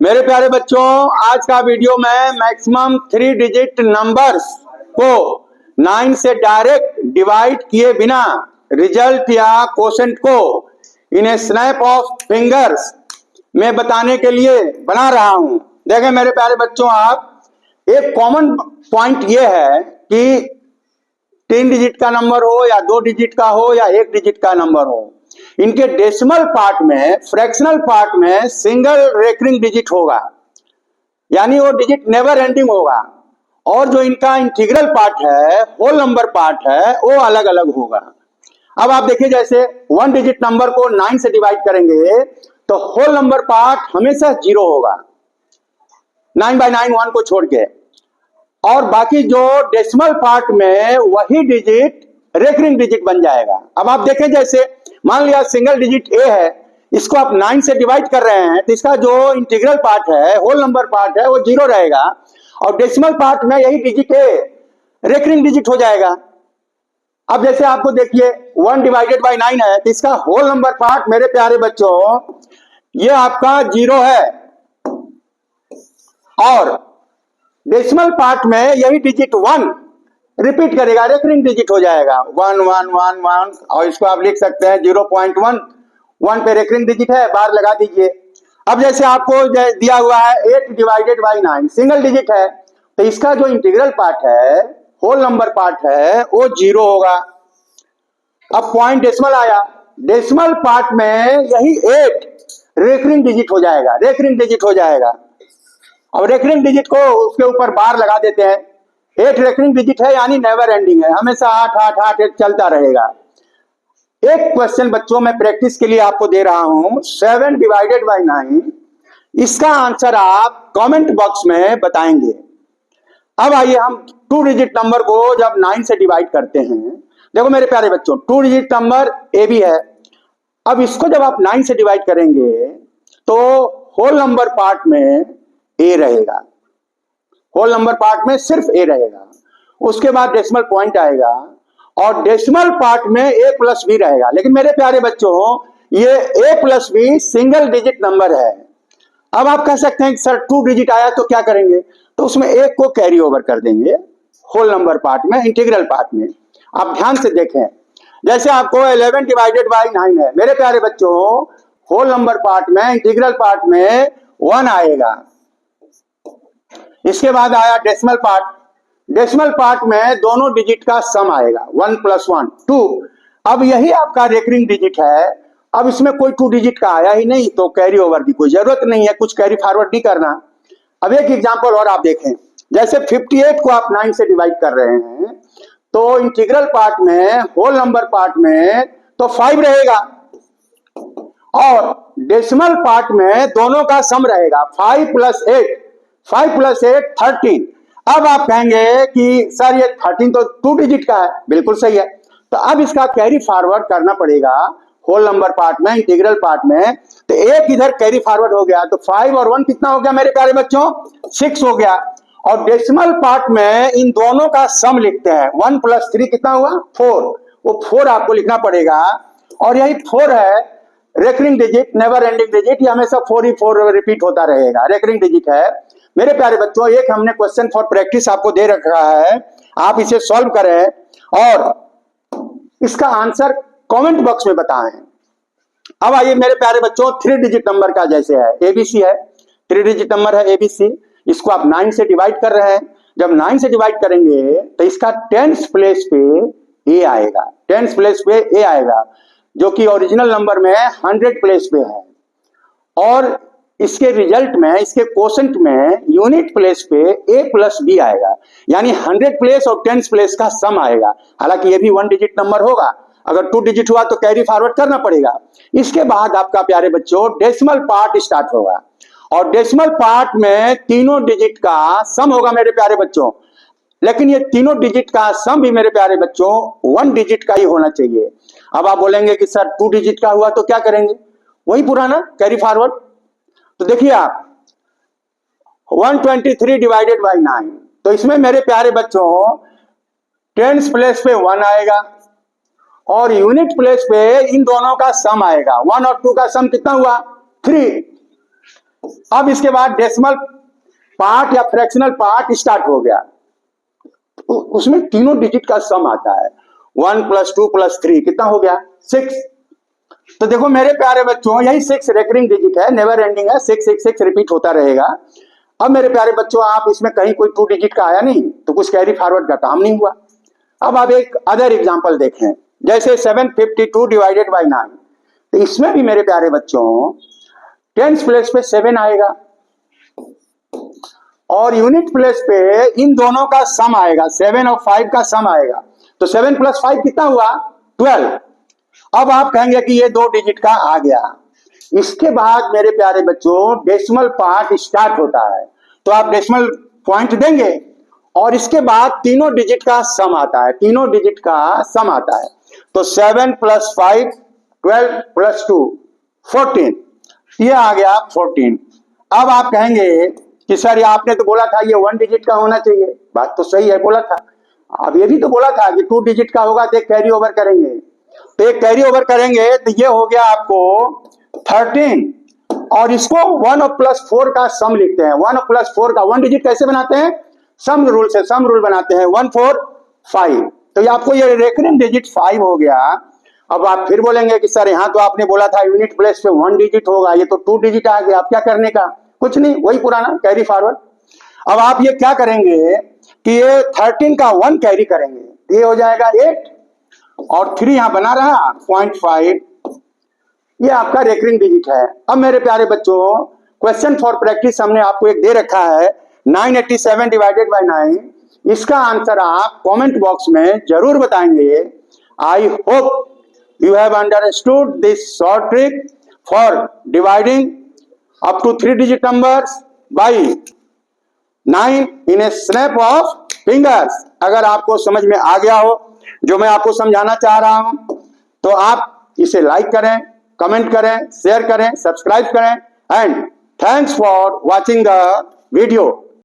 मेरे प्यारे बच्चों, आज का वीडियो में मैक्सिमम 3 डिजिट नंबर्स को 9 से डायरेक्ट डिवाइड किए बिना रिजल्ट या क्वोशंट को इन ए स्नैप ऑफ फिंगर्स में बताने के लिए बना रहा हूं। देखें मेरे प्यारे बच्चों, आप एक कॉमन पॉइंट ये है कि 3 डिजिट का नंबर हो या 2 डिजिट का हो या 1 डिजिट का नंबर हो, इनके डेसिमल पार्ट में, फ्रैक्शनल पार्ट में सिंगल रेकरिंग डिजिट होगा, यानी वो डिजिट नेवर एंडिंग होगा। और जो इनका इंटीग्रल पार्ट है, होल नंबर पार्ट है, वो अलग अलग होगा। अब आप देखिए, जैसे 1 डिजिट नंबर को 9 से डिवाइड करेंगे तो होल नंबर पार्ट हमेशा 0 होगा, 9/9 1 को छोड़ के, और बाकी जो डेसिमल पार्ट में वही डिजिट रेकरिंग डिजिट बन जाएगा। अब आप देखें, जैसे मान लिया सिंगल डिजिट ए है, इसको आप 9 से डिवाइड कर रहे हैं तो इसका जो इंटीग्रल पार्ट है, होल नंबर पार्ट है, वो 0 रहेगा, और डेसिमल पार्ट में यही डिजिट ए रेकरिंग डिजिट हो जाएगा। अब जैसे आपको देखिए 1/9 है तो इसका होल नंबर पार्ट मेरे प्यारे बच्चों ये आपका 0 है, और डेसिमल पार्ट में यही डिजिट 1 रिपीट करेगा, रेकरिंग डिजिट हो जाएगा 1 1 1 1, और इसको आप लिख सकते हैं 0.1, 1 पे रेकरिंग डिजिट है, बार लगा दीजिए। अब जैसे आपको दिया हुआ है 8/9 सिंगल डिजिट है, तो इसका जो इंटीग्रल पार्ट है, होल नंबर पार्ट है, वो 0 होगा। अब पॉइंट डेसिमल आया, डेसिमल पार्ट में यही 8 रेकरिंग डिजिट हो जाएगा, रेकरिंग डिजिट हो जाएगा। अब रेकरिंग डिजिट को उसके ऊपर बार लगा देते हैं, 8 रेकरिंग डिजिट है, यानी नेवर एंडिंग है, हमेशा 8 8 8 8 चलता रहेगा। एक क्वेश्चन बच्चों में प्रैक्टिस के लिए आपको दे रहा हूं, 7/9, इसका आंसर आप कमेंट बॉक्स में बताएंगे। अब आइए हम 2 डिजिट नंबर को जब 9 से डिवाइड करते हैं, देखो मेरे प्यारे बच्चों 2 डिजिट नंबर ए भी है। अब इसको जब आप 9 से डिवाइड करेंगे तो होल नंबर पार्ट में ए रहेगा, होल नंबर पार्ट में सिर्फ ए रहेगा। उसके बाद डेसिमल पॉइंट आएगा और डेसिमल पार्ट में ए प्लस बी रहेगा। लेकिन मेरे प्यारे बच्चों, ये A plus B single digit number है। अब आप कह सकते हैं कि सर 2 डिजिट आया तो क्या करेंगे, तो उसमें एक को कैरी ओवर कर देंगे होल नंबर पार्ट में, इंटीग्रल पार्ट में। आप ध्यान से देखें, जैसे आपको 11/9 है मेरे प्यारे बच्चों, होल नंबर पार्ट में, इंटीग्रल पार्ट में 1 आएगा। इसके बाद आया डेसिमल पार्ट, डेसिमल पार्ट में दोनों डिजिट का सम आएगा, 1 + 1 2। अब यही आपका रेकरिंग डिजिट है। अब इसमें कोई 2 डिजिट का आया ही नहीं तो कैरी ओवर की कोई जरूरत नहीं है, कुछ कैरी फॉरवर्ड नहीं करना। अब एक एग्जांपल और आप देखें, जैसे 58 को आप 9 से डिवाइड कर रहे हैं तो इंटीग्रल पार्ट में, होल नंबर पार्ट में तो 5 रहेगा, और डेसिमल पार्ट में दोनों का सम रहेगा 5 + 8, 5 + 8 13। अब आप कहेंगे कि सर ये 13 तो 2 डिजिट का है, बिल्कुल सही है। तो अब इसका कैरी फॉरवर्ड करना पड़ेगा होल नंबर पार्ट में, इंटीग्रल पार्ट में। तो एक इधर कैरी फॉरवर्ड हो गया तो 5 और 1 कितना हो गया मेरे प्यारे बच्चों, 6 हो गया। और डेसिमल पार्ट में इन दोनों का सम लिखते हैं, 1 + 3 कितना हुआ, 4। वो 4 आपको लिखना पड़ेगा, और यही 4 है recurring digit, never ending digit, ये हमेशा 4 ही 4 रिपीट होता रहेगा, रेकरिंग डिजिट है। मेरे प्यारे बच्चों, एक हमने क्वेश्चन फॉर प्रैक्टिस आपको दे रखा है, आप इसे सॉल्व करें और इसका आंसर कमेंट बॉक्स में बताएं। अब आइए मेरे प्यारे बच्चों, 3 डिजिट नंबर का जैसे है एबीसी है, 3 डिजिट नंबर है एबीसी, इसको आप 9 से डिवाइड कर रहे हैं। जब 9 से डिवाइड करेंगे तो इसका 10th प्लेस पे ए आएगा, 10th प्लेस पे ए आएगा, जो कि ओरिजिनल नंबर में 100 प्लेस पे है। और इसके रिजल्ट में, इसके क्वोशंट में यूनिट प्लेस पे ए प्लस बी आएगा, यानी 100 प्लेस और 10th प्लेस का सम आएगा। हालांकि ये भी 1 डिजिट नंबर होगा, अगर 2 डिजिट हुआ तो कैरी फॉरवर्ड करना पड़ेगा। इसके बाद आपका प्यारे बच्चों डेसिमल पार्ट स्टार्ट होगा, और डेसिमल पार्ट में तीनों डिजिट का सम होगा मेरे प्यारे बच्चों। लेकिन ये तीनों डिजिट का सम भी मेरे प्यारे बच्चों 1 डिजिट का ही होना चाहिए। अब आप बोलेंगे कि सर 2 डिजिट का हुआ तो क्या करेंगे, वही पुराना कैरी फॉरवर्ड। तो देखिए आप 123/9, तो इसमें मेरे प्यारे बच्चों 10th प्लेस पे 1 आएगा, और यूनिट प्लेस पे इन दोनों का सम आएगा, 1 और 2 का सम कितना हुआ, 3। अब इसके बाद डेसिमल पार्ट या फ्रैक्शनल पार्ट स्टार्ट हो गया, तो उसमें तीनों डिजिट का सम आता है। 1 + 2 + 3 कितना हो गया? 6। तो देखो मेरे प्यारे बच्चों, यही 6 रेकरिंग डिजिट है, नेवर एंडिंग है, 6 6 6 रिपीट होता रहेगा। अब मेरे प्यारे बच्चों, आप इसमें कहीं कोई 2 डिजिट का आया नहीं, तो कुछ कैरी फॉरवर्ड का काम नहीं हुआ। अब आप एक अदर एग्जांपल देखें, जैसे 752 डिवाइडेड बाय 9, तो इसमें भी मेरे प्यारे बच्चों 10th प्लेस पे 7 आएगा और यूनिट प्लेस पे इन दोनों का सम आएगा, 7 और 5 का सम आएगा। तो 7 + 5 कितना हुआ? 12। अब आप कहेंगे कि ये 2 डिजिट का आ गया। इसके बाद मेरे प्यारे बच्चों डेसिमल पार्ट स्टार्ट होता है, तो आप डेसिमल पॉइंट देंगे और इसके बाद तीनों डिजिट का सम आता है, तीनों डिजिट का सम आता है। तो 7 + 5 12 + 2 14, ये आ गया 14। अब आप कहेंगे कि सर आपने तो बोला था ये 1 डिजिट का होना चाहिए, बात तो सही है, बोला था। अब ये भी तो बोला था कि 2 डिजिट का होगा तो एक कैरी ओवर करेंगे, तो एक कैरी ओवर करेंगे तो ये हो गया आपको 13, और इसको 1 और +4 का सम लिखते हैं। 1 और +4 का 1 डिजिट कैसे बनाते हैं? सम रूल से, सम रूल बनाते हैं, 1 4 5। तो ये आपको ये रेकरिंग डिजिट 5 हो गया। अब आप फिर बोलेंगे कि सर यहाँ तो आपने बोला था यूनिट प्लेस पे 1 डिजिट होगा, ये तो 2 डिजिट आ गया, अब क्या करने का? कुछ नहीं, वही पुराना कैरी फॉरवर्ड। अब आप ये क्या करेंगे कि ये 13 का 1 कैरी करेंगे, ये हो जाएगा 8 और 3 यहां बना रहा 0.5, ये आपका रेकरिंग डिजिट है। अब मेरे प्यारे बच्चों, क्वेश्चन फॉर प्रैक्टिस हमने आपको एक दे रखा है, 987 डिवाइडेड बाय 9। इसका आंसर आप कमेंट बॉक्स में जरूर बताएंगे। I hope you have understood this short trick for dividing up to 3 digit numbers by 9 in a snap of fingers। अगर आपको समझ में आ गया हो जो मैं आपको समझाना चाह रहा हूं, तो आप इसे लाइक करें, कमेंट करें, शेयर करें, सब्सक्राइब करें, and thanks for watching the video.